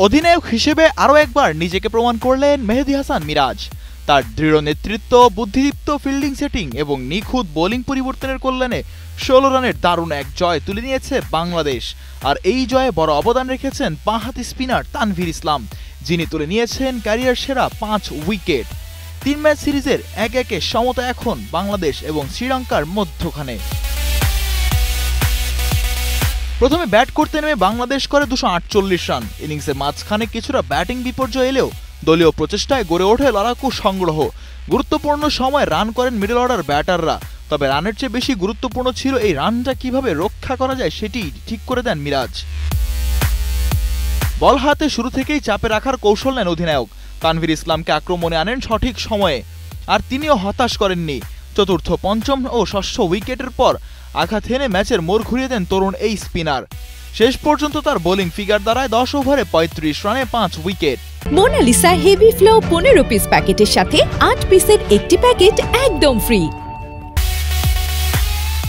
অধিনায়ক হিসেবে আরও একবার নিজেকে প্রমাণ করলেন মেহেদী হাসান মিরাজ। তার দৃঢ় নেতৃত্ব, বুদ্ধিদীপ্ত ফিল্ডিং সেটিং এবং নিখুঁত বোলিং পরিবর্তনের কল্যাণে ১৬ রানের দারুণ এক জয় তুলে নিয়েছে বাংলাদেশ। আর এই জয়ে বড় অবদান রেখেছেন বাঁহাতি স্পিনার তানভীর ইসলাম, যিনি তুলে নিয়েছেন ক্যারিয়ার সেরা ৫ উইকেট। ৩ ম্যাচ সিরিজের ১-১ সমতা এখন বাংলাদেশ এবং শ্রীলঙ্কার মধ্যখানে। প্রথমে ব্যাট করতে নেমে বাংলাদেশ করে ২৪৮ রান। ইনিংসের মাঝখানে কিছুটা ব্যাটিং বিপর্যয় এলেও দলীয় প্রচেষ্টায় গড়ে ওঠে লড়াকু সংগ্রহ। গুরুত্বপূর্ণ সময় রান করেন মিডল অর্ডার ব্যাটাররা, তবে রানের চেয়ে বেশি গুরুত্বপূর্ণ ছিল এই রানটা কিভাবে রক্ষা করা যায় সেটি ঠিক করে দেন মিরাজ। বল হাতে শুরু থেকেই চাপে রাখার কৌশল নেন অধিনায়ক। তানভীর ইসলামকে আক্রমণে আনেন সঠিক সময়ে, আর তিনিও হতাশ করেননি। চতুর্থ, পঞ্চম ও ষষ্ঠ উইকেটের পর আঘাত হেনে ম্যাচের মোড় ঘুরিয়ে দেন তরুণ এই স্পিনার। শেষ পর্যন্ত তার বোলিং ফিগার দাঁড়ায় ১০ ওভারে ৩৫ রানে ৫ wicket. Monalisa heavy flow ১৫ piece প্যাকেটের সাথে ৮ পিসের একটি প্যাকেট একদম ফ্রি।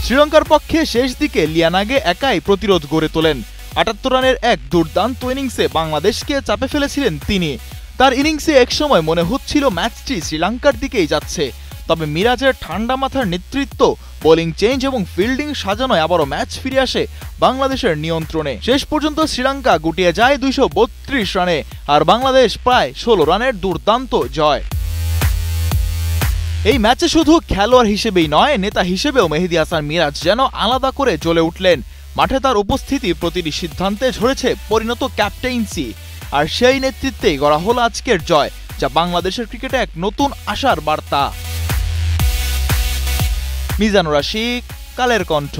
শ্রীলঙ্কার পক্ষে শেষ দিকে লিয়ানাগে একাই প্রতিরোধ গড়ে তোলেন। ৭৮ রানের এক দুর্দান্ত ইনিংসে বাংলাদেশকে চাপে ফেলেছিলেন তিনি। তার ইনিংসে একসময় মনে হচ্ছিল ম্যাচটি শ্রীলঙ্কার দিকেই যাচ্ছে, তবে মিরাজের ঠান্ডা মাথার নেতৃত্ব, বোলিং চেঞ্জ এবং ফিল্ডিং সাজানোয় আবারও ম্যাচ ফিরে আসে বাংলাদেশের নিয়ন্ত্রণে। শেষ পর্যন্ত শ্রীলঙ্কা গুটিয়ে যায় ২৩২ রানে, আর বাংলাদেশ প্রায় ১৬ রানের দুর্দান্ত জয়। এই ম্যাচে শুধু খেলোয়াড় হিসেবেই নয়, নেতা হিসেবেও মেহেদী হাসান মিরাজ যেন আলাদা করে জ্বলে উঠলেন। মাঠে তার উপস্থিতি প্রতিটি সিদ্ধান্তে ঝরেছে পরিণত ক্যাপ্টেন্সি, আর সেই নেতৃত্বেই গড়া হলো আজকের জয়, যা বাংলাদেশের ক্রিকেটে এক নতুন আশার বার্তা। মিজানুর আশিক, কালের কণ্ঠ।